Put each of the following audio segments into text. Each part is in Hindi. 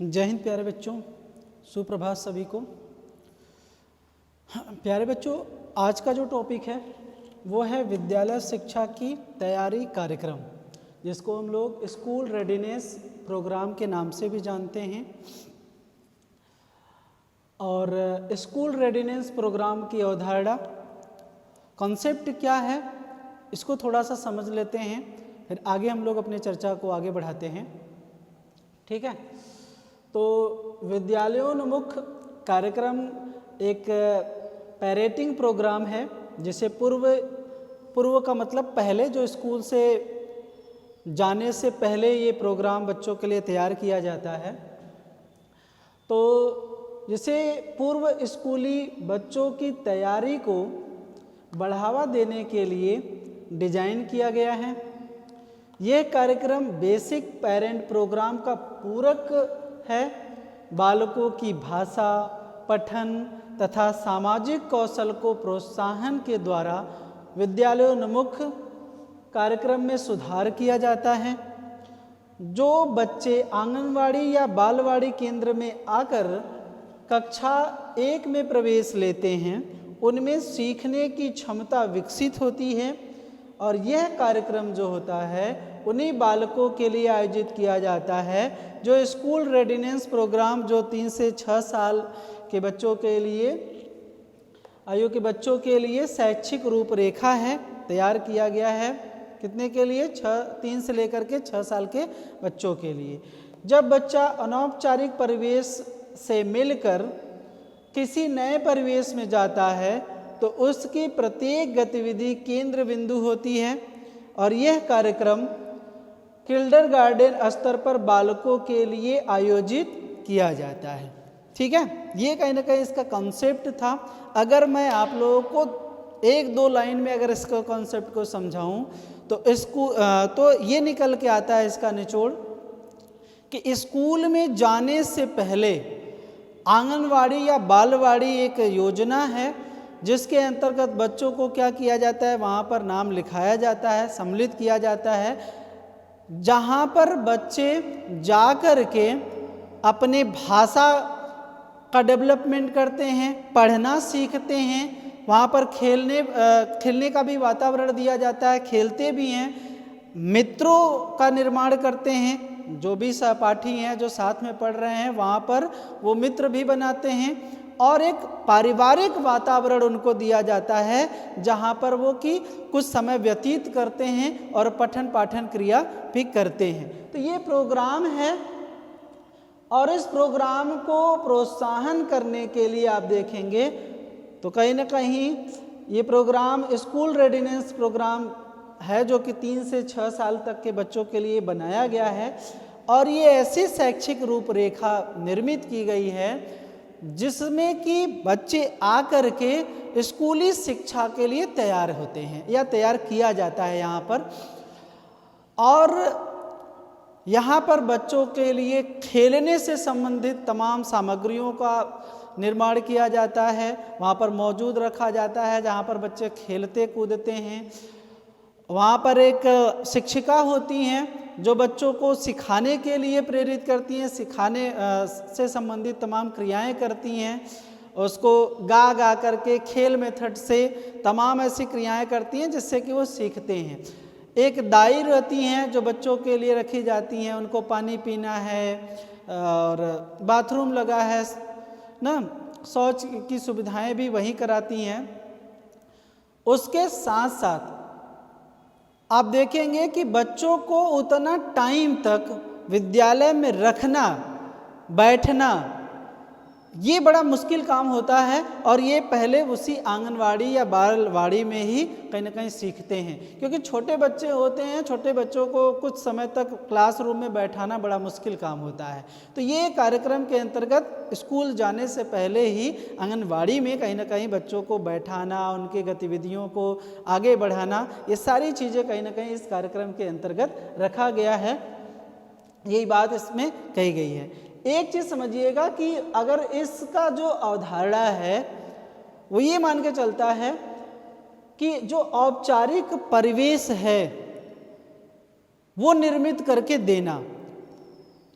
जय हिंद प्यारे बच्चों, सुप्रभात सभी को। प्यारे बच्चों, आज का जो टॉपिक है वो है विद्यालय शिक्षा की तैयारी कार्यक्रम, जिसको हम लोग स्कूल रेडीनेस प्रोग्राम के नाम से भी जानते हैं। और स्कूल रेडीनेस प्रोग्राम की अवधारणा, कॉन्सेप्ट क्या है, इसको थोड़ा सा समझ लेते हैं, फिर आगे हम लोग अपनी चर्चा को आगे बढ़ाते हैं। ठीक है, तो विद्यालयोन्मुख कार्यक्रम एक पैरेटिंग प्रोग्राम है, जिसे पूर्व का मतलब पहले, जो स्कूल से जाने से पहले ये प्रोग्राम बच्चों के लिए तैयार किया जाता है। तो जिसे पूर्व स्कूली बच्चों की तैयारी को बढ़ावा देने के लिए डिजाइन किया गया है। यह कार्यक्रम बेसिक पेरेंट प्रोग्राम का पूरक है। बालकों की भाषा, पठन तथा सामाजिक कौशल को प्रोत्साहन के द्वारा विद्यालयोन्मुख कार्यक्रम में सुधार किया जाता है। जो बच्चे आंगनवाड़ी या बालवाड़ी केंद्र में आकर कक्षा 1 में प्रवेश लेते हैं, उनमें सीखने की क्षमता विकसित होती है। और यह कार्यक्रम जो होता है उन्हीं बालकों के लिए आयोजित किया जाता है जो स्कूल रेडीनेस प्रोग्राम, जो 3 से 6 साल के बच्चों के लिए, आयु के बच्चों के लिए शैक्षिक रूपरेखा है, तैयार किया गया है। कितने के लिए? 3 से लेकर के 6 साल के बच्चों के लिए। जब बच्चा अनौपचारिक परिवेश से मिलकर किसी नए परिवेश में जाता है तो उसकी प्रत्येक गतिविधि केंद्र बिंदु होती है। और यह कार्यक्रम किंडरगार्टन स्तर पर बालकों के लिए आयोजित किया जाता है। ठीक है, ये कहीं ना कहीं इसका कॉन्सेप्ट था। अगर मैं आप लोगों को 1-2 लाइन में अगर इसका कॉन्सेप्ट को समझाऊं तो ये निकल के आता है इसका निचोड़, कि स्कूल में जाने से पहले आंगनवाड़ी या बालवाड़ी एक योजना है, जिसके अंतर्गत बच्चों को क्या किया जाता है, वहाँ पर नाम लिखाया जाता है, सम्मिलित किया जाता है, जहाँ पर बच्चे जा कर के अपने भाषा का डेवलपमेंट करते हैं, पढ़ना सीखते हैं। वहाँ पर खेलने का भी वातावरण दिया जाता है, खेलते भी हैं, मित्रों का निर्माण करते हैं। जो भी सहपाठी हैं, जो साथ में पढ़ रहे हैं, वहाँ पर वो मित्र भी बनाते हैं। और एक पारिवारिक वातावरण उनको दिया जाता है, जहाँ पर वो कि कुछ समय व्यतीत करते हैं और पठन पाठन क्रिया भी करते हैं। तो ये प्रोग्राम है, और इस प्रोग्राम को प्रोत्साहन करने के लिए आप देखेंगे तो कहीं ना कहीं ये प्रोग्राम स्कूल रेडीनेस प्रोग्राम है, जो कि 3 से 6 साल तक के बच्चों के लिए बनाया गया है। और ये ऐसी शैक्षिक रूपरेखा निर्मित की गई है जिसमें कि बच्चे आकर के स्कूली शिक्षा के लिए तैयार होते हैं, या तैयार किया जाता है यहाँ पर। और यहाँ पर बच्चों के लिए खेलने से संबंधित तमाम सामग्रियों का निर्माण किया जाता है, वहाँ पर मौजूद रखा जाता है, जहाँ पर बच्चे खेलते कूदते हैं। वहाँ पर एक शिक्षिका होती हैं जो बच्चों को सिखाने के लिए प्रेरित करती हैं, सिखाने से संबंधित तमाम क्रियाएं करती हैं, उसको गा करके खेल मेथड से तमाम ऐसी क्रियाएं करती हैं जिससे कि वो सीखते हैं। एक दाई रहती हैं जो बच्चों के लिए रखी जाती हैं, उनको पानी पीना है और बाथरूम लगा है ना, शौच की सुविधाएं भी वहीं कराती हैं। उसके साथ साथ आप देखेंगे कि बच्चों को उतना टाइम तक विद्यालय में रखना, बैठना, ये बड़ा मुश्किल काम होता है। और ये पहले उसी आंगनवाड़ी या बालवाड़ी में ही कहीं ना कहीं सीखते हैं, क्योंकि छोटे बच्चे होते हैं, छोटे बच्चों को कुछ समय तक क्लासरूम में बैठाना बड़ा मुश्किल काम होता है। तो ये कार्यक्रम के अंतर्गत स्कूल जाने से पहले ही आंगनवाड़ी में कहीं ना कहीं बच्चों को बैठाना, उनकी गतिविधियों को आगे बढ़ाना, ये सारी चीज़ें कहीं ना कहीं इस कार्यक्रम के अंतर्गत रखा गया है। यही बात इसमें कही गई है। एक चीज़ समझिएगा कि अगर इसका जो अवधारणा है वो ये मान के चलता है कि जो औपचारिक परिवेश है वो निर्मित करके देना,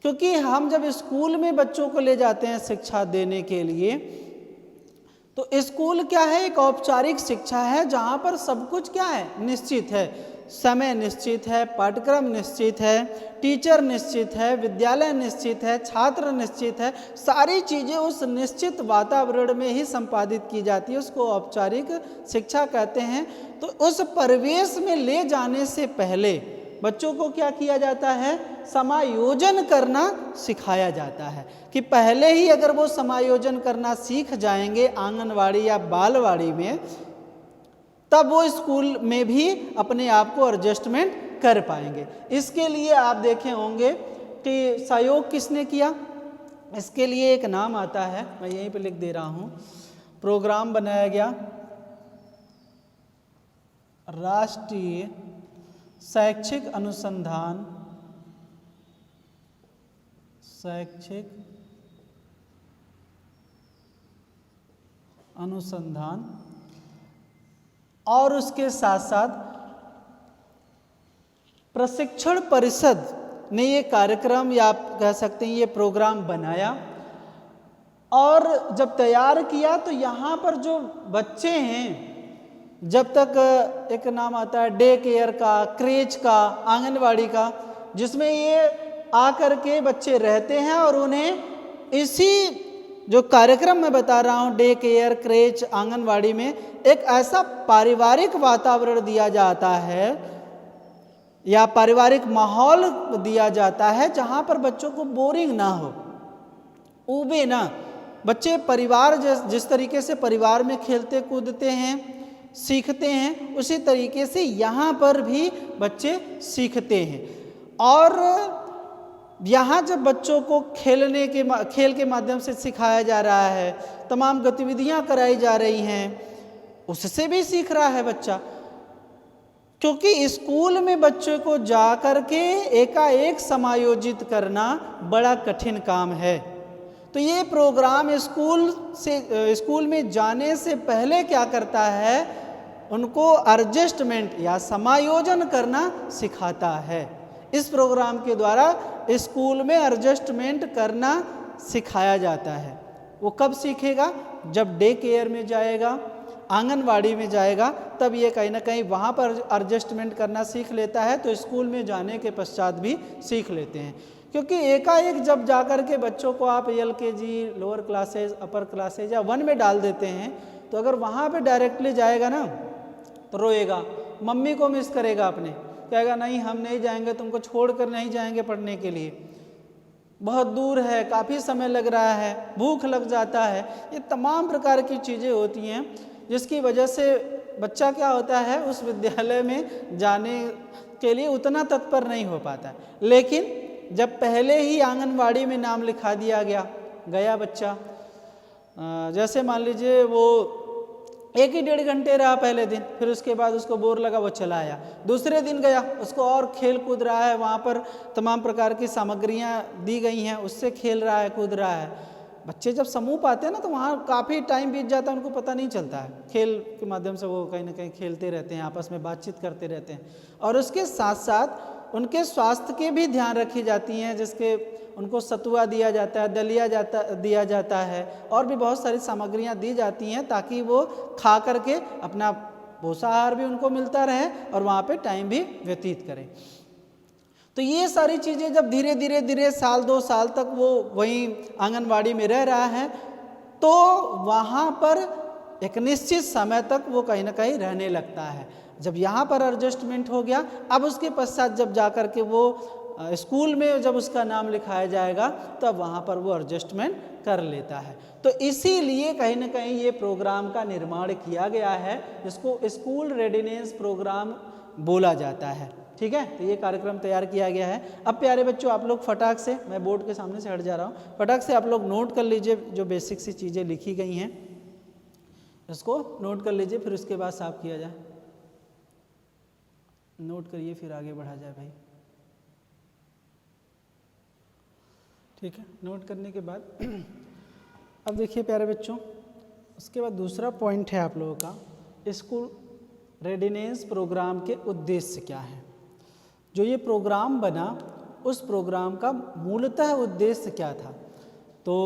क्योंकि हम जब स्कूल में बच्चों को ले जाते हैं शिक्षा देने के लिए, तो स्कूल क्या है, एक औपचारिक शिक्षा है जहाँ पर सब कुछ क्या है, निश्चित है। समय निश्चित है, पाठ्यक्रम निश्चित है, टीचर निश्चित है, विद्यालय निश्चित है, छात्र निश्चित है, सारी चीज़ें उस निश्चित वातावरण में ही संपादित की जाती है, उसको औपचारिक शिक्षा कहते हैं। तो उस परिवेश में ले जाने से पहले बच्चों को क्या किया जाता है, समायोजन करना सिखाया जाता है, कि पहले ही अगर वो समायोजन करना सीख जाएंगे आंगनवाड़ी या बालवाड़ी में, तब वो स्कूल में भी अपने आप को एडजस्टमेंट कर पाएंगे। इसके लिए आप देखे होंगे कि सहयोग किसने किया, इसके लिए एक नाम आता है, मैं यहीं पे लिख दे रहा हूँ। प्रोग्राम बनाया गया राष्ट्रीय शैक्षिक अनुसंधान और उसके साथ साथ प्रशिक्षण परिषद ने ये कार्यक्रम या आप कह सकते हैं ये प्रोग्राम बनाया, और जब तैयार किया तो यहाँ पर जो बच्चे हैं, जब तक एक नाम आता है डे केयर का, क्रेच का, आंगनवाड़ी का, जिसमें ये आकर के बच्चे रहते हैं और उन्हें इसी जो कार्यक्रम मैं बता रहा हूँ, डे केयर, क्रेच, आंगनवाड़ी में एक ऐसा पारिवारिक वातावरण दिया जाता है या पारिवारिक माहौल दिया जाता है जहाँ पर बच्चों को बोरिंग ना हो, ऊबे ना। बच्चे परिवार जिस तरीके से परिवार में खेलते कूदते हैं, सीखते हैं, उसी तरीके से यहाँ पर भी बच्चे सीखते हैं। और यहाँ जब बच्चों को खेल के माध्यम से सिखाया जा रहा है, तमाम गतिविधियाँ कराई जा रही हैं, उससे भी सीख रहा है बच्चा। क्योंकि स्कूल में बच्चों को जा कर के एकाएक समायोजित करना बड़ा कठिन काम है। तो ये प्रोग्राम स्कूल में जाने से पहले क्या करता है, उनको एडजस्टमेंट या समायोजन करना सिखाता है। इस प्रोग्राम के द्वारा स्कूल में एडजस्टमेंट करना सिखाया जाता है। वो कब सीखेगा, जब डे केयर में जाएगा, आंगनवाड़ी में जाएगा, तब ये कहीं ना कहीं वहाँ पर एडजस्टमेंट करना सीख लेता है, तो स्कूल में जाने के पश्चात भी सीख लेते हैं। क्योंकि एकाएक जब जाकर के बच्चों को आप LKG, लोअर क्लासेज, अपर क्लासेज या 1 में डाल देते हैं, तो अगर वहाँ पे डायरेक्टली जाएगा ना तो रोएगा, मम्मी को मिस करेगा अपने, कहेगा नहीं हम नहीं जाएंगे, तुमको छोड़कर नहीं जाएंगे पढ़ने के लिए, बहुत दूर है, काफ़ी समय लग रहा है, भूख लग जाता है। ये तमाम प्रकार की चीज़ें होती हैं जिसकी वजह से बच्चा क्या होता है, उस विद्यालय में जाने के लिए उतना तत्पर नहीं हो पाता। लेकिन जब पहले ही आंगनवाड़ी में नाम लिखा दिया गया बच्चा, जैसे मान लीजिए वो 1-1.5 घंटे रहा पहले दिन, फिर उसके बाद उसको बोर लगा, वो चला आया। दूसरे दिन गया, उसको और खेल कूद रहा है, वहाँ पर तमाम प्रकार की सामग्रियाँ दी गई हैं, उससे खेल रहा है, कूद रहा है। बच्चे जब समूह पाते हैं ना, तो वहाँ काफ़ी टाइम बीत जाता है, उनको पता नहीं चलता है। खेल के माध्यम से वो कहीं ना कहीं खेलते रहते हैं, आपस में बातचीत करते रहते हैं, और उसके साथ साथ उनके स्वास्थ्य के भी ध्यान रखी जाती हैं, जिसके उनको सतुआ दिया जाता है, दलिया दिया जाता है, और भी बहुत सारी सामग्रियाँ दी जाती हैं ताकि वो खा करके अपना पोषाहार भी उनको मिलता रहे और वहाँ पे टाइम भी व्यतीत करें। तो ये सारी चीज़ें जब धीरे धीरे साल 2 साल तक वो वहीं आंगनवाड़ी में रह रहा है, तो वहाँ पर एक निश्चित समय तक वो कहीं ना कहीं रहने लगता है। जब यहाँ पर एडजस्टमेंट हो गया, अब उसके पश्चात जब जा कर के वो स्कूल में जब उसका नाम लिखाया जाएगा, तब वहाँ पर वो एडजस्टमेंट कर लेता है। तो इसीलिए कहीं ना कहीं ये प्रोग्राम का निर्माण किया गया है, जिसको स्कूल रेडिनेस प्रोग्राम बोला जाता है। ठीक है, तो ये कार्यक्रम तैयार किया गया है। अब प्यारे बच्चों, आप लोग फटाक से, मैं बोर्ड के सामने से हट जा रहा हूँ, फटाक से आप लोग नोट कर लीजिए जो बेसिक सी चीज़ें लिखी गई हैं, इसको नोट कर लीजिए, फिर उसके बाद साफ किया जाए। नोट करिए, फिर आगे बढ़ा जाए भाई। ठीक है, नोट करने के बाद अब देखिए प्यारे बच्चों, उसके बाद दूसरा पॉइंट है आप लोगों का, स्कूल रेडिनेस प्रोग्राम के उद्देश्य क्या है। जो ये प्रोग्राम बना, उस प्रोग्राम का मूलतः उद्देश्य क्या था। तो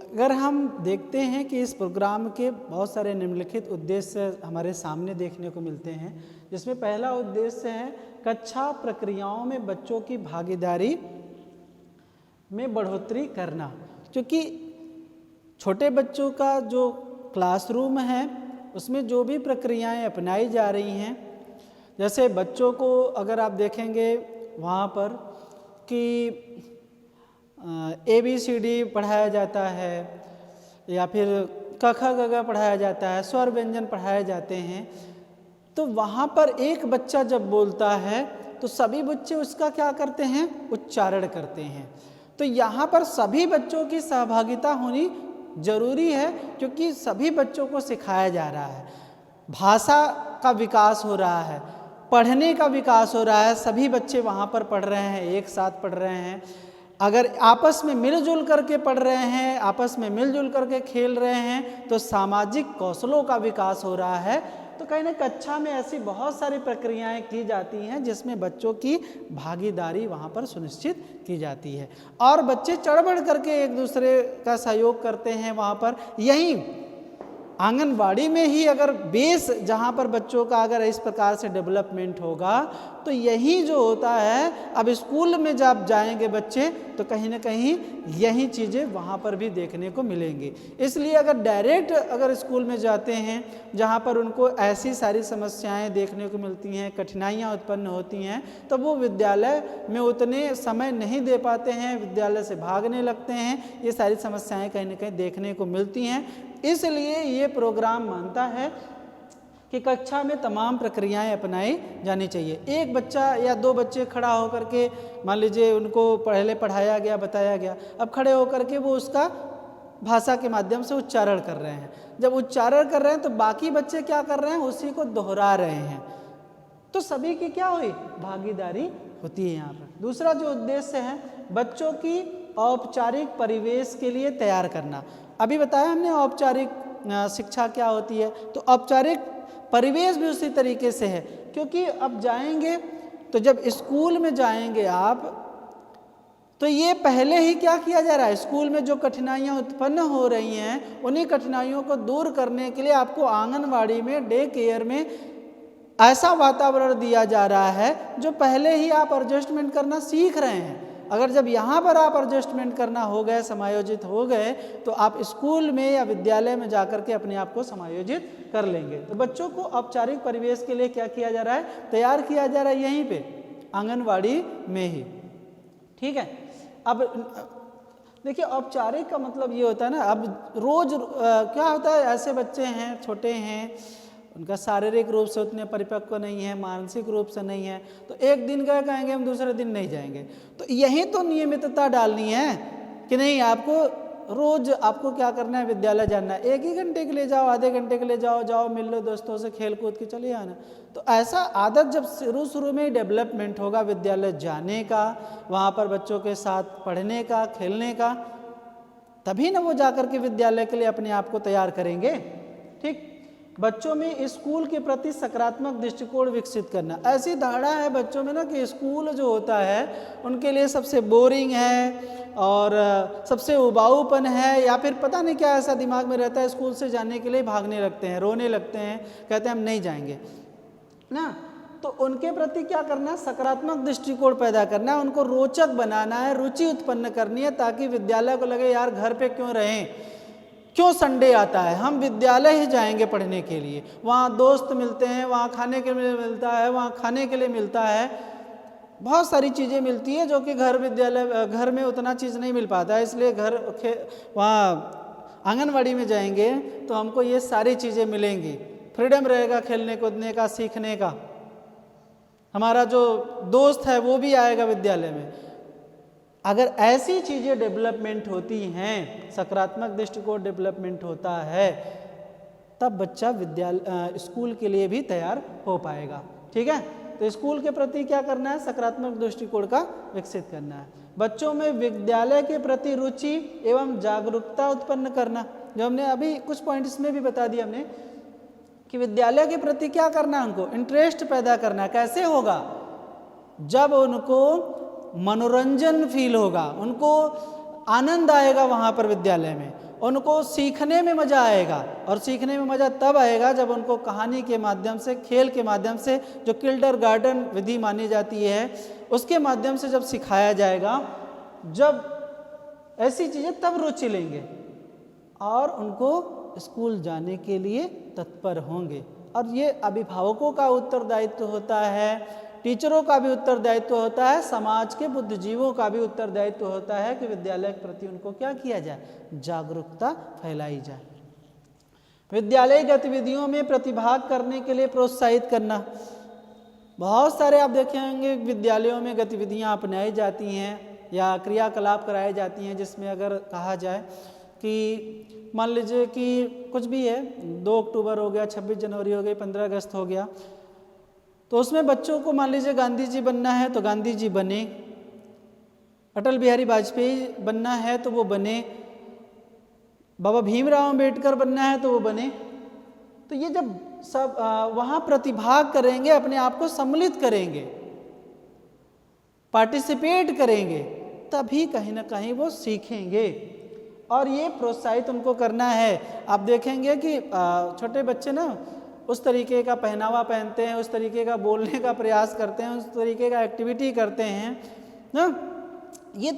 अगर हम देखते हैं कि इस प्रोग्राम के बहुत सारे निम्नलिखित उद्देश्य हमारे सामने देखने को मिलते हैं, जिसमें पहला उद्देश्य है कक्षा प्रक्रियाओं में बच्चों की भागीदारी में बढ़ोतरी करना। क्योंकि छोटे बच्चों का जो क्लासरूम है उसमें जो भी प्रक्रियाएं अपनाई जा रही हैं, जैसे बच्चों को अगर आप देखेंगे वहाँ पर कि ABCD पढ़ाया जाता है या फिर क ख ग घ पढ़ाया जाता है, स्वर व्यंजन पढ़ाए जाते हैं, तो वहाँ पर एक बच्चा जब बोलता है तो सभी बच्चे उसका क्या करते हैं, उच्चारण करते हैं। तो यहाँ पर सभी बच्चों की सहभागिता होनी जरूरी है, क्योंकि सभी बच्चों को सिखाया जा रहा है, भाषा का विकास हो रहा है, पढ़ने का विकास हो रहा है, सभी बच्चे वहाँ पर पढ़ रहे हैं, एक साथ पढ़ रहे हैं। अगर आपस में मिलजुल करके पढ़ रहे हैं, आपस में मिलजुल करके खेल रहे हैं, तो सामाजिक कौशलों का विकास हो रहा है। तो कहीं ना कक्षा में ऐसी बहुत सारी प्रक्रियाएं की जाती हैं जिसमें बच्चों की भागीदारी वहाँ पर सुनिश्चित की जाती है और बच्चे चढ़ बढ़ करके एक दूसरे का सहयोग करते हैं। वहाँ पर यही आंगनवाड़ी में ही अगर बेस जहाँ पर बच्चों का अगर इस प्रकार से डेवलपमेंट होगा, तो यही जो होता है, अब स्कूल में जब जाएंगे बच्चे तो कहीं ना कहीं यही चीज़ें वहाँ पर भी देखने को मिलेंगी। इसलिए अगर डायरेक्ट अगर स्कूल में जाते हैं जहाँ पर उनको ऐसी सारी समस्याएं देखने को मिलती हैं, कठिनाइयाँ उत्पन्न होती हैं, तो वो विद्यालय में उतने समय नहीं दे पाते हैं, विद्यालय से भागने लगते हैं। ये सारी समस्याएं कहीं ना कहीं देखने को मिलती हैं। इसलिए ये प्रोग्राम मानता है कि कक्षा में तमाम प्रक्रियाएं अपनाई जानी चाहिए। एक बच्चा या दो बच्चे खड़ा होकर के, मान लीजिए उनको पहले पढ़ाया गया, बताया गया, अब खड़े होकर के वो उसका भाषा के माध्यम से उच्चारण कर रहे हैं। जब उच्चारण कर रहे हैं तो बाकी बच्चे क्या कर रहे हैं, उसी को दोहरा रहे हैं, तो सभी की क्या हुई, भागीदारी होती है यहाँ पर। दूसरा जो उद्देश्य है, बच्चों की औपचारिक परिवेश के लिए तैयार करना। अभी बताया हमने औपचारिक शिक्षा क्या होती है, तो औपचारिक परिवेश भी उसी तरीके से है। क्योंकि अब जाएंगे तो जब स्कूल में जाएंगे आप, तो ये पहले ही क्या किया जा रहा है, स्कूल में जो कठिनाइयाँ उत्पन्न हो रही हैं उन्हीं कठिनाइयों को दूर करने के लिए आपको आंगनवाड़ी में, डे केयर में ऐसा वातावरण दिया जा रहा है जो पहले ही आप एडजस्टमेंट करना सीख रहे हैं। अगर जब यहाँ पर आप एडजस्टमेंट करना हो गए, समायोजित हो गए, तो आप स्कूल में या विद्यालय में जाकर के अपने आप को समायोजित कर लेंगे। तो बच्चों को औपचारिक परिवेश के लिए क्या किया जा रहा है, तैयार किया जा रहा है यहीं पे आंगनवाड़ी में ही। ठीक है, अब देखिए औपचारिक का मतलब ये होता है ना, अब रोज क्या होता है, ऐसे बच्चे हैं, छोटे हैं, उनका शारीरिक रूप से उतने परिपक्व नहीं है, मानसिक रूप से नहीं है, तो एक दिन गए कहेंगे हम दूसरे दिन नहीं जाएंगे। तो यही तो नियमितता डालनी है कि नहीं, आपको रोज आपको क्या करना है, विद्यालय जाना है, 1 ही घंटे के लिए जाओ, आधे घंटे के लिए जाओ, मिल लो दोस्तों से, खेल कूद के चले आना। तो ऐसा आदत जब शुरू में ही डेवलपमेंट होगा विद्यालय जाने का, वहाँ पर बच्चों के साथ पढ़ने का, खेलने का, तभी ना वो जाकर के विद्यालय के लिए अपने आप को तैयार करेंगे। ठीक, बच्चों में स्कूल के प्रति सकारात्मक दृष्टिकोण विकसित करना। ऐसी धारणा है बच्चों में ना कि स्कूल जो होता है उनके लिए सबसे बोरिंग है और सबसे उबाऊपन है, या फिर पता नहीं क्या ऐसा दिमाग में रहता है, स्कूल से जाने के लिए भागने लगते हैं, रोने लगते हैं, कहते हैं हम नहीं जाएंगे ना। तो उनके प्रति क्या करना है, सकारात्मक दृष्टिकोण पैदा करना है, उनको रोचक बनाना है, रुचि उत्पन्न करनी है, ताकि विद्यालय को लगे यार घर पे क्यों रहें, क्यों संडे आता है, हम विद्यालय ही जाएंगे पढ़ने के लिए, वहाँ दोस्त मिलते हैं, वहाँ खाने के लिए मिलता है, वहाँ खाने के लिए मिलता है, बहुत सारी चीज़ें मिलती हैं जो कि घर में उतना चीज़ नहीं मिल पाता है। इसलिए वहाँ आंगनवाड़ी में जाएंगे तो हमको ये सारी चीज़ें मिलेंगी, फ्रीडम रहेगा खेलने कूदने का, सीखने का, हमारा जो दोस्त है वो भी आएगा विद्यालय में। अगर ऐसी चीज़ें डेवलपमेंट होती हैं, सकारात्मक दृष्टिकोण डेवलपमेंट होता है, तब बच्चा स्कूल के लिए भी तैयार हो पाएगा। ठीक है, तो स्कूल के प्रति क्या करना है, सकारात्मक दृष्टिकोण का विकसित करना है। बच्चों में विद्यालय के प्रति रुचि एवं जागरूकता उत्पन्न करना, जो हमने अभी कुछ पॉइंट इसमें भी बता दिया हमने कि विद्यालय के प्रति क्या करना है, उनको इंटरेस्ट पैदा करना। कैसे होगा, जब उनको मनोरंजन फील होगा, उनको आनंद आएगा वहाँ पर विद्यालय में, उनको सीखने में मज़ा आएगा। और सीखने में मज़ा तब आएगा जब उनको कहानी के माध्यम से, खेल के माध्यम से, जो किंडरगार्टन विधि मानी जाती है उसके माध्यम से जब सिखाया जाएगा, जब ऐसी चीज़ें, तब रुचि लेंगे और उनको स्कूल जाने के लिए तत्पर होंगे। और ये अभिभावकों का उत्तरदायित्व होता है, टीचरों का भी उत्तरदायित्व होता है, समाज के बुद्धिजीवों का भी उत्तरदायित्व होता है कि विद्यालय के प्रति उनको क्या किया जाए, जागरूकता फैलाई जाए। विद्यालय गतिविधियों में प्रतिभाग करने के लिए प्रोत्साहित करना। बहुत सारे आप देखेंगे विद्यालयों में गतिविधियां अपनाई जाती हैं या क्रियाकलाप कराई जाती हैं, जिसमें अगर कहा जाए कि मान लीजिए कि कुछ भी है, 2 अक्टूबर हो गया, 26 जनवरी हो गई, 15 अगस्त हो गया, तो उसमें बच्चों को मान लीजिए गांधी जी बनना है तो गांधी जी बने, अटल बिहारी वाजपेयी बनना है तो वो बने, बाबा भीमराव अम्बेडकर बनना है तो वो बने। तो ये जब सब वहाँ प्रतिभाग करेंगे, अपने आप को सम्मिलित करेंगे, पार्टिसिपेट करेंगे, तभी कहीं ना कहीं वो सीखेंगे। और ये प्रोत्साहित उनको करना है। आप देखेंगे कि छोटे बच्चे ना उस तरीके का पहनावा पहनते हैं, उस तरीके का बोलने का प्रयास करते हैं, उस तरीके का एक्टिविटी करते हैं ना, ये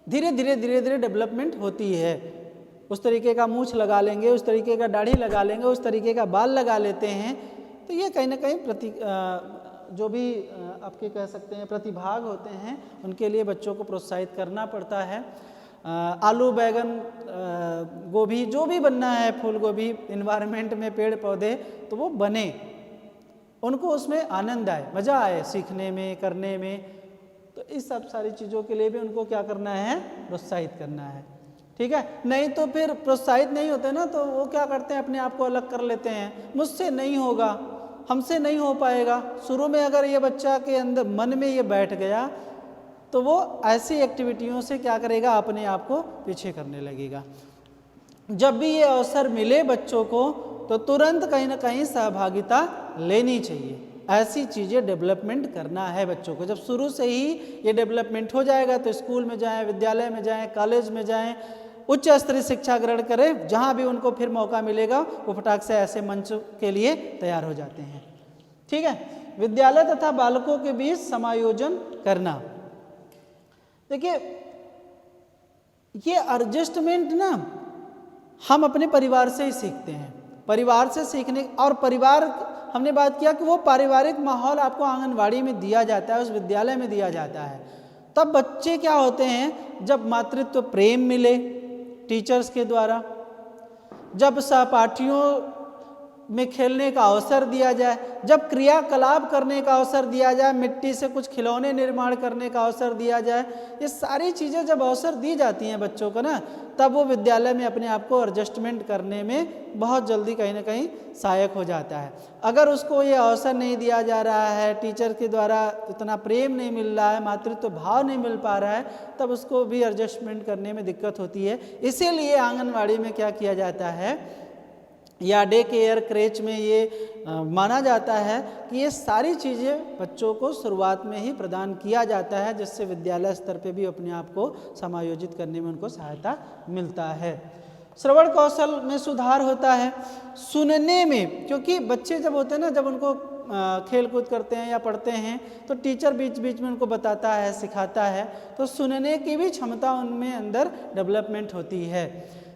धीरे धीरे डेवलपमेंट होती है। उस तरीके का मूछ लगा लेंगे, उस तरीके का दाढ़ी लगा लेंगे, उस तरीके का बाल लगा लेते हैं, तो ये कहीं ना कहीं जो भी आपके कह सकते हैं प्रतिभाग होते हैं, उनके लिए बच्चों को प्रोत्साहित करना पड़ता है। आलू, बैगन, गोभी, जो भी बनना है, फूल गोभी, इन्वायरमेंट में पेड़ पौधे, तो वो बने, उनको उसमें आनंद आए, मज़ा आए सीखने में, करने में। तो इस सब सारी चीज़ों के लिए भी उनको क्या करना है, प्रोत्साहित करना है। ठीक है, नहीं तो फिर प्रोत्साहित नहीं होते ना, तो वो क्या करते हैं, अपने आप को अलग कर लेते हैं, मुझसे नहीं होगा, हमसे नहीं हो पाएगा। शुरू में अगर ये बच्चा के अंदर मन में ये बैठ गया तो वो ऐसी एक्टिविटियों से क्या करेगा, अपने आप को पीछे करने लगेगा। जब भी ये अवसर मिले बच्चों को तो तुरंत कहीं ना कहीं सहभागिता लेनी चाहिए। ऐसी चीज़ें डेवलपमेंट करना है बच्चों को। जब शुरू से ही ये डेवलपमेंट हो जाएगा तो स्कूल में जाएं, विद्यालय में जाएं, कॉलेज में जाएं, उच्च स्तरीय शिक्षा ग्रहण करें, जहाँ भी उनको फिर मौका मिलेगा वो फटाक से ऐसे मंच के लिए तैयार हो जाते हैं। ठीक है, विद्यालय तथा बालकों के बीच समायोजन करना। देखिए, ये एडजस्टमेंट ना हम अपने परिवार से ही सीखते हैं। परिवार से सीखने, और परिवार हमने बात किया कि वो पारिवारिक माहौल आपको आंगनवाड़ी में दिया जाता है, उस विद्यालय में दिया जाता है। तब बच्चे क्या होते हैं, जब मातृत्व प्रेम मिले टीचर्स के द्वारा, जब सहपाठियों में खेलने का अवसर दिया जाए, जब क्रियाकलाप करने का अवसर दिया जाए, मिट्टी से कुछ खिलौने निर्माण करने का अवसर दिया जाए, ये सारी चीज़ें जब अवसर दी जाती हैं बच्चों को ना, तब वो विद्यालय में अपने आप को एडजस्टमेंट करने में बहुत जल्दी कहीं ना कहीं सहायक हो जाता है। अगर उसको ये अवसर नहीं दिया जा रहा है, टीचर के द्वारा इतना प्रेम नहीं मिल रहा है, मातृत्व भाव नहीं मिल पा रहा है, तब उसको भी एडजस्टमेंट करने में दिक्कत होती है। इसीलिए आंगनवाड़ी में क्या किया जाता है, या डे केयर, क्रेच में ये माना जाता है कि ये सारी चीज़ें बच्चों को शुरुआत में ही प्रदान किया जाता है, जिससे विद्यालय स्तर पे भी अपने आप को समायोजित करने में उनको सहायता मिलता है। श्रवण कौशल में सुधार होता है, सुनने में, क्योंकि बच्चे जब होते हैं ना, जब उनको खेल कूद करते हैं या पढ़ते हैं तो टीचर बीच बीच में उनको बताता है, सिखाता है, तो सुनने की भी क्षमता उनमें अंदर डेवलपमेंट होती है।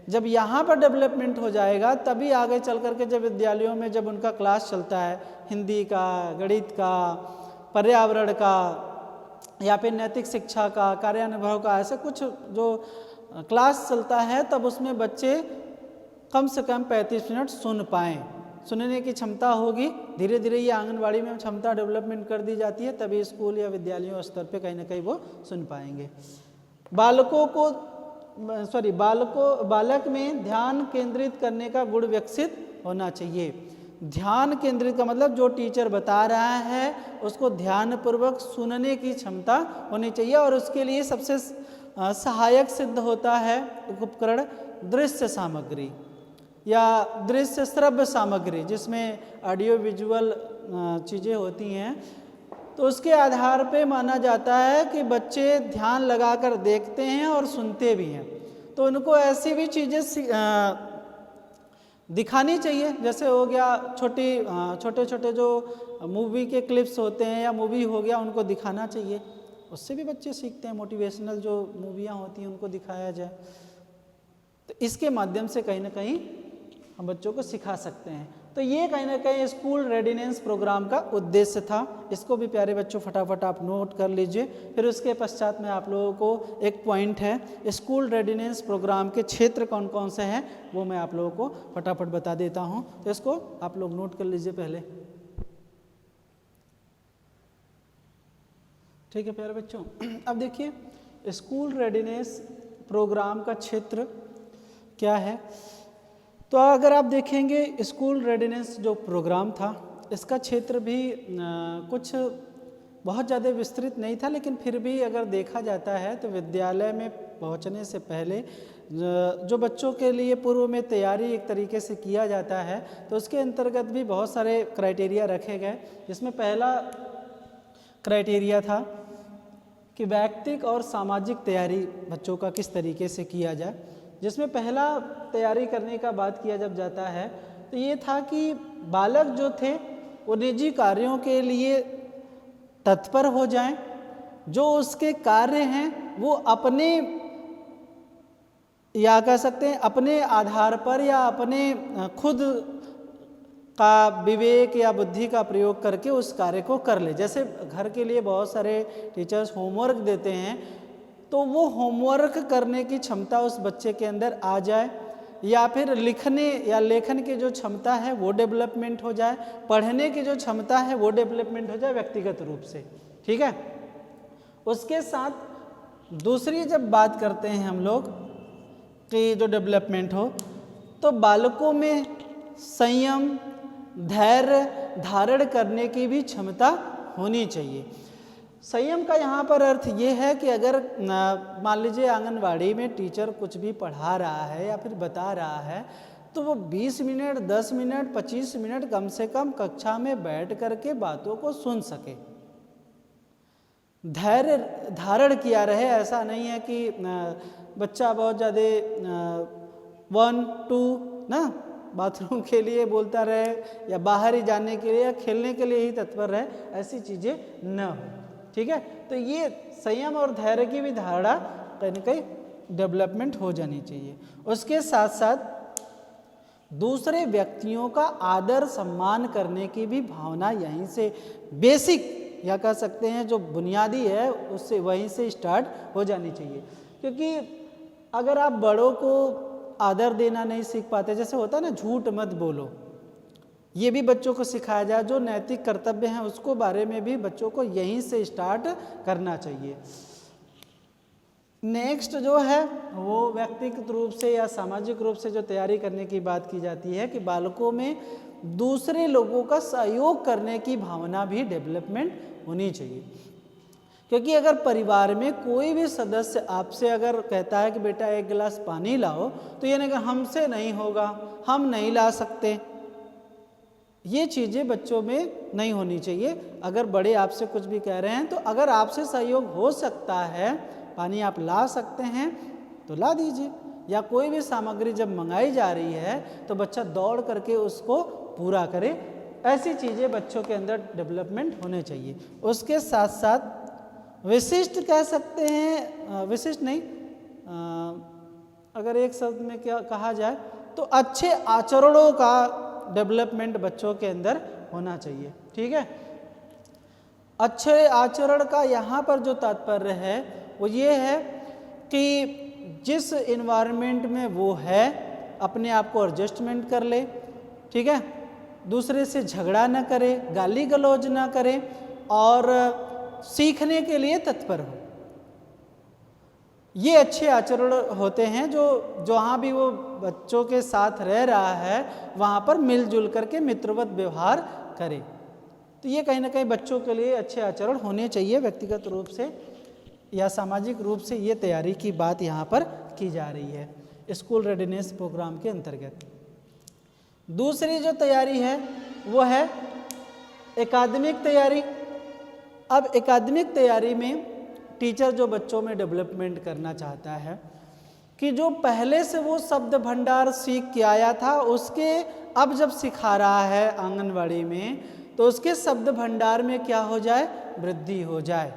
जब यहाँ पर डेवलपमेंट हो जाएगा तभी आगे चल करके जब विद्यालयों में जब उनका क्लास चलता है, हिंदी का, गणित का, पर्यावरण का, या फिर नैतिक शिक्षा का, कार्यानुभव का, ऐसे कुछ जो क्लास चलता है, तब उसमें बच्चे कम से कम 35 मिनट सुन पाएँ, सुनने की क्षमता होगी। धीरे धीरे ये आंगनवाड़ी में क्षमता डेवलपमेंट कर दी जाती है, तभी स्कूल या विद्यालयों स्तर पे कहीं ना कहीं वो सुन पाएंगे। बालक में ध्यान केंद्रित करने का गुण विकसित होना चाहिए। ध्यान केंद्रित का मतलब जो टीचर बता रहा है उसको ध्यानपूर्वक सुनने की क्षमता होनी चाहिए, और उसके लिए सबसे सहायक सिद्ध होता है उपकरण दृश्य सामग्री या दृश्य श्रव्य सामग्री, जिसमें ऑडियो विजुअल चीज़ें होती हैं, तो उसके आधार पे माना जाता है कि बच्चे ध्यान लगाकर देखते हैं और सुनते भी हैं। तो उनको ऐसी भी चीज़ें दिखानी चाहिए, जैसे हो गया छोटे छोटे जो मूवी के क्लिप्स होते हैं या मूवी हो गया, उनको दिखाना चाहिए, उससे भी बच्चे सीखते हैं। मोटिवेशनल जो मूवियाँ होती हैं उनको दिखाया जाए, तो इसके माध्यम से कहीं ना कहीं हम बच्चों को सिखा सकते हैं। तो ये कहीं ना कहीं स्कूल रेडिनेंस प्रोग्राम का उद्देश्य था। इसको भी प्यारे बच्चों फटाफट आप नोट कर लीजिए। फिर उसके पश्चात में आप लोगों को एक पॉइंट है, स्कूल रेडिनेंस प्रोग्राम के क्षेत्र कौन कौन से हैं वो मैं आप लोगों को फटाफट बता देता हूँ, तो इसको आप लोग नोट कर लीजिए पहले। ठीक है प्यारे बच्चों, अब देखिए स्कूल रेडिनेंस प्रोग्राम का क्षेत्र क्या है। तो अगर आप देखेंगे स्कूल रेडिनेंस जो प्रोग्राम था, इसका क्षेत्र भी कुछ बहुत ज़्यादा विस्तृत नहीं था, लेकिन फिर भी अगर देखा जाता है तो विद्यालय में पहुंचने से पहले जो बच्चों के लिए पूर्व में तैयारी एक तरीके से किया जाता है, तो उसके अंतर्गत भी बहुत सारे क्राइटेरिया रखे गए। जिसमें पहला क्राइटेरिया था कि व्यक्तिगत और सामाजिक तैयारी बच्चों का किस तरीके से किया जाए। जिसमें पहला तैयारी करने का बात किया जब जाता है तो ये था कि बालक जो थे वो निजी कार्यों के लिए तत्पर हो जाएं, जो उसके कार्य हैं वो अपने या कह सकते हैं अपने आधार पर या अपने खुद का विवेक या बुद्धि का प्रयोग करके उस कार्य को कर ले। जैसे घर के लिए बहुत सारे टीचर्स होमवर्क देते हैं, तो वो होमवर्क करने की क्षमता उस बच्चे के अंदर आ जाए, या फिर लिखने या लेखन की जो क्षमता है वो डेवलपमेंट हो जाए, पढ़ने की जो क्षमता है वो डेवलपमेंट हो जाए व्यक्तिगत रूप से। ठीक है, उसके साथ दूसरी जब बात करते हैं हम लोग कि जो डेवलपमेंट हो, तो बालकों में संयम, धैर्य धारण करने की भी क्षमता होनी चाहिए। संयम का यहाँ पर अर्थ ये है कि अगर मान लीजिए आंगनवाड़ी में टीचर कुछ भी पढ़ा रहा है या फिर बता रहा है, तो वो 20 मिनट 10 मिनट 25 मिनट कम से कम कक्षा में बैठ करके बातों को सुन सके, धैर्य धारण किया रहे। ऐसा नहीं है कि बच्चा बहुत ज़्यादा 1 2 ना बाथरूम के लिए बोलता रहे या बाहर ही जाने के लिए या खेलने के लिए ही तत्पर रहे, ऐसी चीज़ें न हो। ठीक है, तो ये संयम और धैर्य की भी धारणा कहीं ना कहीं डेवलपमेंट हो जानी चाहिए। उसके साथ साथ दूसरे व्यक्तियों का आदर सम्मान करने की भी भावना यहीं से बेसिक या कह सकते हैं जो बुनियादी है उससे वहीं से स्टार्ट हो जानी चाहिए। क्योंकि अगर आप बड़ों को आदर देना नहीं सीख पाते, जैसे होता है ना झूठ मत बोलो, ये भी बच्चों को सिखाया जाए। जो नैतिक कर्तव्य हैं उसको बारे में भी बच्चों को यहीं से स्टार्ट करना चाहिए। नेक्स्ट जो है वो व्यक्तिगत रूप से या सामाजिक रूप से जो तैयारी करने की बात की जाती है कि बालकों में दूसरे लोगों का सहयोग करने की भावना भी डेवलपमेंट होनी चाहिए। क्योंकि अगर परिवार में कोई भी सदस्य आपसे अगर कहता है कि बेटा एक गिलास पानी लाओ, तो ये नहीं कि हमसे नहीं होगा, हम नहीं ला सकते, ये चीज़ें बच्चों में नहीं होनी चाहिए। अगर बड़े आपसे कुछ भी कह रहे हैं तो अगर आपसे सहयोग हो सकता है, पानी आप ला सकते हैं तो ला दीजिए, या कोई भी सामग्री जब मंगाई जा रही है तो बच्चा दौड़ करके उसको पूरा करे। ऐसी चीज़ें बच्चों के अंदर डेवलपमेंट होने चाहिए। उसके साथ साथ विशिष्ट कह सकते हैं, विशिष्ट नहीं, अगर एक शब्द में क्या कहा जाए तो अच्छे आचरणों का डेवलपमेंट बच्चों के अंदर होना चाहिए। ठीक है, अच्छे आचरण का यहाँ पर जो तात्पर्य है वो ये है कि जिस इन्वायरमेंट में वो है अपने आप को एडजस्टमेंट कर ले। ठीक है, दूसरे से झगड़ा न करे, गाली गलौज न करे और सीखने के लिए तत्पर हो। ये अच्छे आचरण होते हैं जो जहाँ भी वो बच्चों के साथ रह रहा है वहाँ पर मिलजुल करके मित्रवत व्यवहार करे। तो ये कहीं ना कहीं बच्चों के लिए अच्छे आचरण होने चाहिए। व्यक्तिगत रूप से या सामाजिक रूप से ये तैयारी की बात यहाँ पर की जा रही है स्कूल रेडीनेस प्रोग्राम के अंतर्गत। दूसरी जो तैयारी है वो है एकाडमिक तैयारी। अब एकेडमिक तैयारी में टीचर जो बच्चों में डेवलपमेंट करना चाहता है कि जो पहले से वो शब्द भंडार सीख के आया था उसके अब जब सिखा रहा है आंगनवाड़ी में तो उसके शब्द भंडार में क्या हो जाए, वृद्धि हो जाए।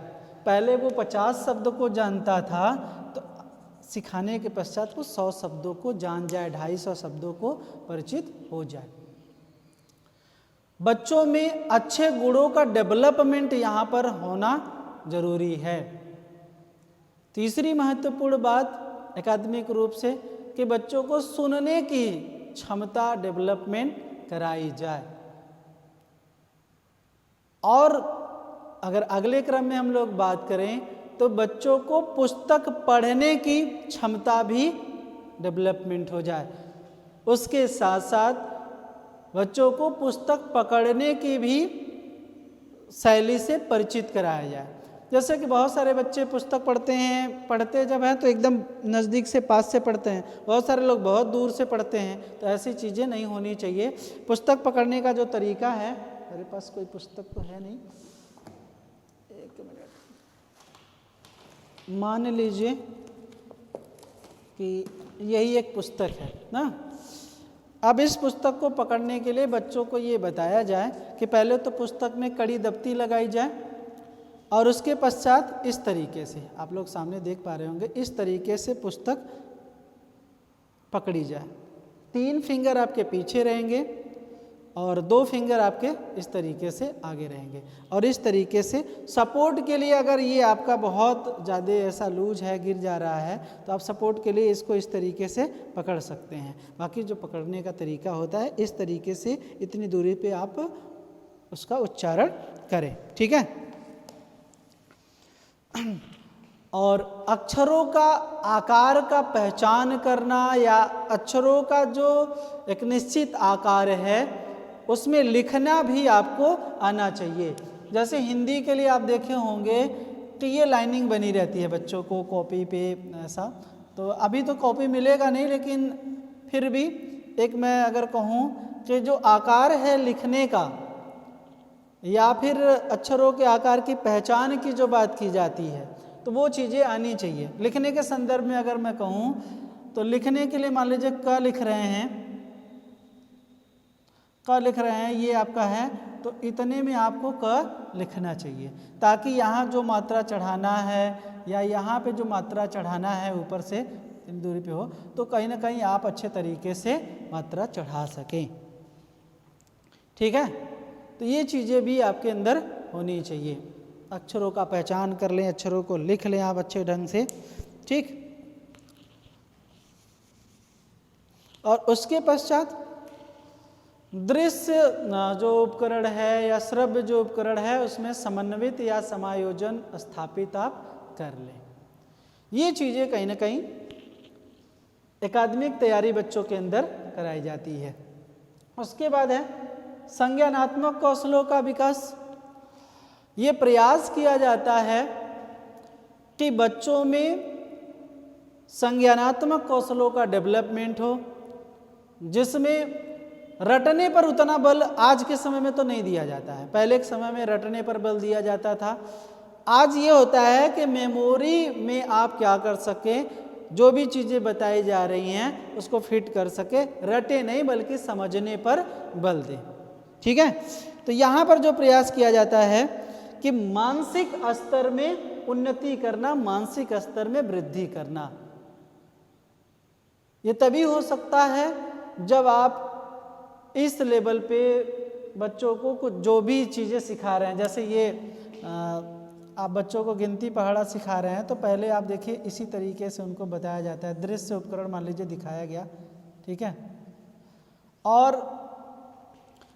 पहले वो 50 शब्द को जानता था तो सिखाने के पश्चात वो 100 शब्दों को जान जाए, 250 शब्दों को परिचित हो जाए। बच्चों में अच्छे गुणों का डेवलपमेंट यहाँ पर होना जरूरी है। तीसरी महत्वपूर्ण बात एकेडमिक रूप से कि बच्चों को सुनने की क्षमता डेवलपमेंट कराई जाए। और अगर अगले क्रम में हम लोग बात करें तो बच्चों को पुस्तक पढ़ने की क्षमता भी डेवलपमेंट हो जाए। उसके साथ साथ बच्चों को पुस्तक पकड़ने की भी शैली से परिचित कराया जाए। जैसे कि बहुत सारे बच्चे पुस्तक पढ़ते जब हैं तो एकदम नज़दीक से पास से पढ़ते हैं, बहुत सारे लोग बहुत दूर से पढ़ते हैं, तो ऐसी चीज़ें नहीं होनी चाहिए। पुस्तक पकड़ने का जो तरीका है, मेरे पास कोई पुस्तक तो है नहीं, एक मिनट, मान लीजिए कि यही एक पुस्तक है ना। अब इस पुस्तक को पकड़ने के लिए बच्चों को ये बताया जाए कि पहले तो पुस्तक में कड़ी दफ्ती लगाई जाए और उसके पश्चात इस तरीके से, आप लोग सामने देख पा रहे होंगे, इस तरीके से पुस्तक पकड़ी जाए। 3 फिंगर आपके पीछे रहेंगे और 2 फिंगर आपके इस तरीके से आगे रहेंगे। और इस तरीके से सपोर्ट के लिए, अगर ये आपका बहुत ज़्यादा ऐसा लूज है, गिर जा रहा है, तो आप सपोर्ट के लिए इसको इस तरीके से पकड़ सकते हैं। बाकी जो पकड़ने का तरीका होता है, इस तरीके से इतनी दूरी पे आप उसका उच्चारण करें, ठीक है। और अक्षरों का आकार का पहचान करना या अक्षरों का जो एक निश्चित आकार है उसमें लिखना भी आपको आना चाहिए। जैसे हिंदी के लिए आप देखे होंगे कि ये लाइनिंग बनी रहती है बच्चों को कॉपी पे ऐसा, तो अभी तो कॉपी मिलेगा नहीं, लेकिन फिर भी एक मैं अगर कहूँ कि जो आकार है लिखने का या फिर अक्षरों के आकार की पहचान की जो बात की जाती है तो वो चीज़ें आनी चाहिए। लिखने के संदर्भ में अगर मैं कहूँ तो लिखने के लिए मान लीजिए क लिख रहे हैं, ये आपका है, तो इतने में आपको क लिखना चाहिए, ताकि यहाँ जो मात्रा चढ़ाना है या यहाँ पे जो मात्रा चढ़ाना है ऊपर से इन दूरी पे हो, तो कहीं ना कहीं आप अच्छे तरीके से मात्रा चढ़ा सकें, ठीक है। तो ये चीज़ें भी आपके अंदर होनी चाहिए। अक्षरों का पहचान कर लें, अक्षरों को लिख लें आप अच्छे ढंग से, ठीक। और उसके पश्चात दृश्य जो उपकरण है या श्रव्य जो उपकरण है उसमें समन्वित या समायोजन स्थापित आप कर लें। ये चीज़ें कहीं ना कहीं एकेडमिक तैयारी बच्चों के अंदर कराई जाती है। उसके बाद है संज्ञानात्मक कौशलों का विकास। ये प्रयास किया जाता है कि बच्चों में संज्ञानात्मक कौशलों का डेवलपमेंट हो, जिसमें रटने पर उतना बल आज के समय में तो नहीं दिया जाता है। पहले के समय में रटने पर बल दिया जाता था। आज ये होता है कि मेमोरी में आप क्या कर सके, जो भी चीज़ें बताई जा रही हैं उसको फिट कर सके, रटे नहीं बल्कि समझने पर बल दे, ठीक है। तो यहाँ पर जो प्रयास किया जाता है कि मानसिक स्तर में उन्नति करना, मानसिक स्तर में वृद्धि करना, ये तभी हो सकता है जब आप इस लेवल पे बच्चों को कुछ जो भी चीज़ें सिखा रहे हैं। जैसे ये आप बच्चों को गिनती पहाड़ा सिखा रहे हैं तो पहले आप देखिए इसी तरीके से उनको बताया जाता है। दृश्य उपकरण मान लीजिए दिखाया गया, ठीक है, और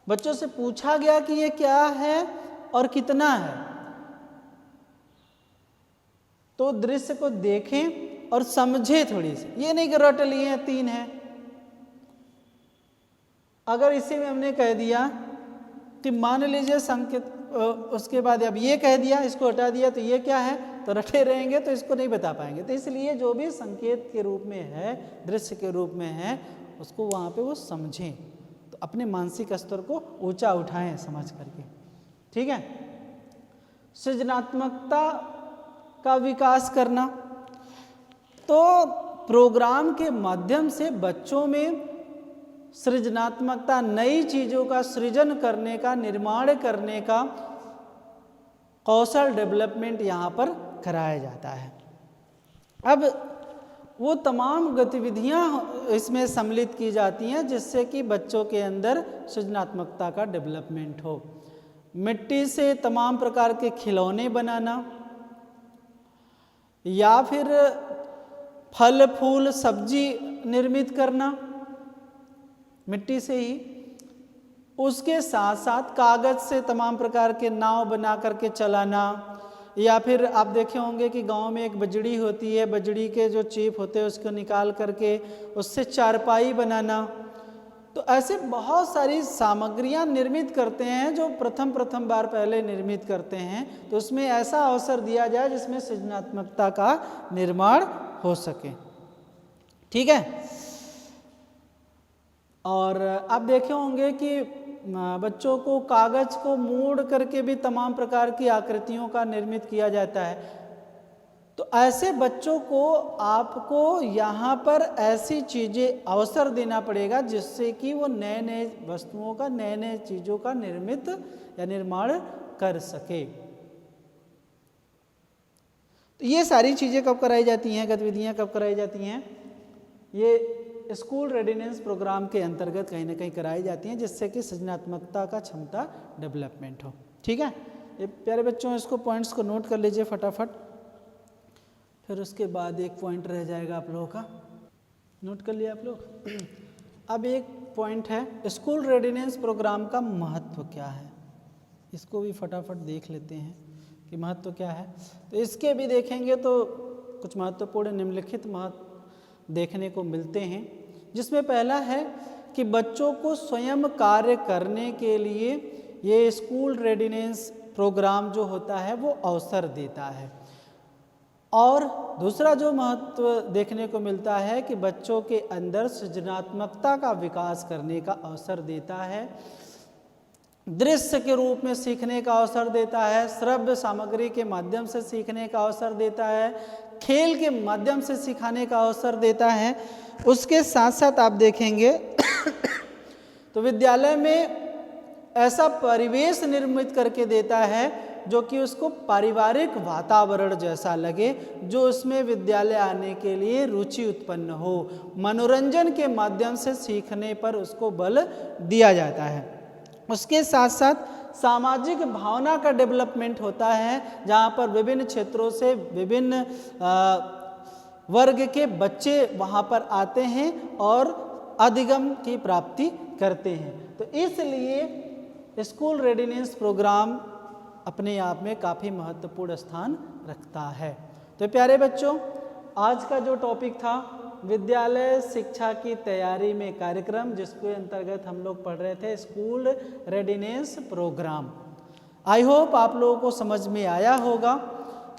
बच्चों से पूछा गया कि ये क्या है और कितना है, तो दृश्य को देखें और समझे थोड़ी सी, ये नहीं कि रट लिए 3 है। अगर इसी में हमने कह दिया कि मान लीजिए संकेत, उसके बाद अब ये कह दिया, इसको हटा दिया, तो ये क्या है, तो रटे रहेंगे तो इसको नहीं बता पाएंगे। तो इसलिए जो भी संकेत के रूप में है, दृश्य के रूप में है, उसको वहाँ पे वो समझें, तो अपने मानसिक स्तर को ऊंचा उठाएं समझ करके, ठीक है। सृजनात्मकता का विकास करना। तो प्रोग्राम के माध्यम से बच्चों में सृजनात्मकता, नई चीज़ों का सृजन करने का, निर्माण करने का कौशल डेवलपमेंट यहाँ पर कराया जाता है। अब वो तमाम गतिविधियाँ इसमें सम्मिलित की जाती हैं जिससे कि बच्चों के अंदर सृजनात्मकता का डेवलपमेंट हो। मिट्टी से तमाम प्रकार के खिलौने बनाना या फिर फल फूल सब्जी निर्मित करना मिट्टी से ही, उसके साथ साथ कागज से तमाम प्रकार के नाव बना करके चलाना, या फिर आप देखे होंगे कि गांव में एक बजड़ी होती है, बजड़ी के जो चीप होते हैं उसको निकाल करके उससे चारपाई बनाना। तो ऐसे बहुत सारी सामग्रियां निर्मित करते हैं जो प्रथम बार पहले निर्मित करते हैं। तो उसमें ऐसा अवसर दिया जाए जिसमें सृजनात्मकता का निर्माण हो सके। ठीक है। और आप देखे होंगे कि बच्चों को कागज को मोड़ करके भी तमाम प्रकार की आकृतियों का निर्मित किया जाता है। तो ऐसे बच्चों को आपको यहाँ पर ऐसी चीज़ें अवसर देना पड़ेगा जिससे कि वो नए नए वस्तुओं का, नए नए चीज़ों का निर्मित या निर्माण कर सके। तो ये सारी चीज़ें कब कराई जाती हैं, गतिविधियाँ कब कराई जाती हैं? ये स्कूल रेडिनेंस प्रोग्राम के अंतर्गत कहीं ना कहीं कराई जाती हैं जिससे कि सृजनात्मकता का क्षमता डेवलपमेंट हो। ठीक है। ये प्यारे बच्चों, इसको पॉइंट्स को नोट कर लीजिए फटाफट, फिर उसके बाद एक पॉइंट रह जाएगा आप लोगों का। नोट कर लिया आप लोग? अब एक पॉइंट है, स्कूल रेडिनेंस प्रोग्राम का महत्व क्या है, इसको भी फटाफट देख लेते हैं कि महत्व क्या है। तो इसके भी देखेंगे तो कुछ महत्वपूर्ण निम्नलिखित महत्व देखने को मिलते हैं, जिसमें पहला है कि बच्चों को स्वयं कार्य करने के लिए ये स्कूल रेडिनेंस प्रोग्राम जो होता है वो अवसर देता है। और दूसरा जो महत्व देखने को मिलता है कि बच्चों के अंदर सृजनात्मकता का विकास करने का अवसर देता है, दृश्य के रूप में सीखने का अवसर देता है, श्रव्य सामग्री के माध्यम से सीखने का अवसर देता है, खेल के माध्यम से सिखाने का अवसर देता है। उसके साथ साथ आप देखेंगे तो विद्यालय में ऐसा परिवेश निर्मित करके देता है जो कि उसको पारिवारिक वातावरण जैसा लगे, जो उसमें विद्यालय आने के लिए रुचि उत्पन्न हो। मनोरंजन के माध्यम से सीखने पर उसको बल दिया जाता है। उसके साथ साथ सामाजिक भावना का डेवलपमेंट होता है, जहाँ पर विभिन्न क्षेत्रों से विभिन्न वर्ग के बच्चे वहाँ पर आते हैं और अधिगम की प्राप्ति करते हैं। तो इसलिए स्कूल रेडिनेंस प्रोग्राम अपने आप में काफ़ी महत्वपूर्ण स्थान रखता है। तो प्यारे बच्चों, आज का जो टॉपिक था विद्यालय शिक्षा की तैयारी में कार्यक्रम, जिसके अंतर्गत हम लोग पढ़ रहे थे school readiness programme. I hope आप लोगों को समझ में आया होगा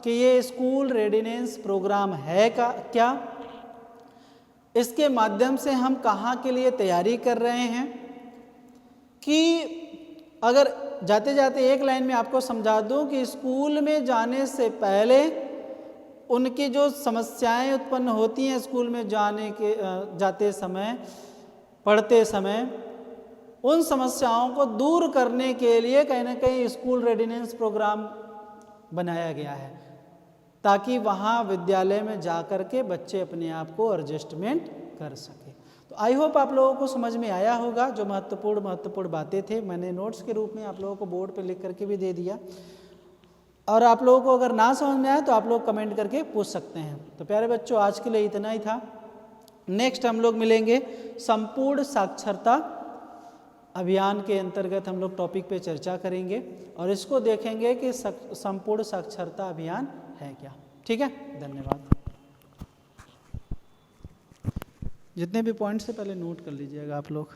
कि ये स्कूल रेडिनेंस प्रोग्राम है क्या, इसके माध्यम से हम कहाँ के लिए तैयारी कर रहे हैं। कि अगर जाते जाते एक लाइन में आपको समझा दूं कि स्कूल में जाने से पहले उनकी जो समस्याएं उत्पन्न होती हैं स्कूल में जाते समय, पढ़ते समय, उन समस्याओं को दूर करने के लिए कहीं ना कहीं स्कूल रेडिनेंस प्रोग्राम बनाया गया है, ताकि वहाँ विद्यालय में जाकर के बच्चे अपने आप को एडजस्टमेंट कर सके। तो आई होप आप लोगों को समझ में आया होगा। जो महत्वपूर्ण बातें थे मैंने नोट्स के रूप में आप लोगों को बोर्ड पे लिख करके भी दे दिया, और आप लोगों को अगर ना समझ में आए तो आप लोग कमेंट करके पूछ सकते हैं। तो प्यारे बच्चों, आज के लिए इतना ही था। नेक्स्ट हम लोग मिलेंगे संपूर्ण साक्षरता अभियान के अंतर्गत हम लोग टॉपिक पे चर्चा करेंगे और इसको देखेंगे कि संपूर्ण साक्षरता अभियान है क्या। ठीक है, धन्यवाद। जितने भी पॉइंट्स है पहले नोट कर लीजिएगा आप लोग।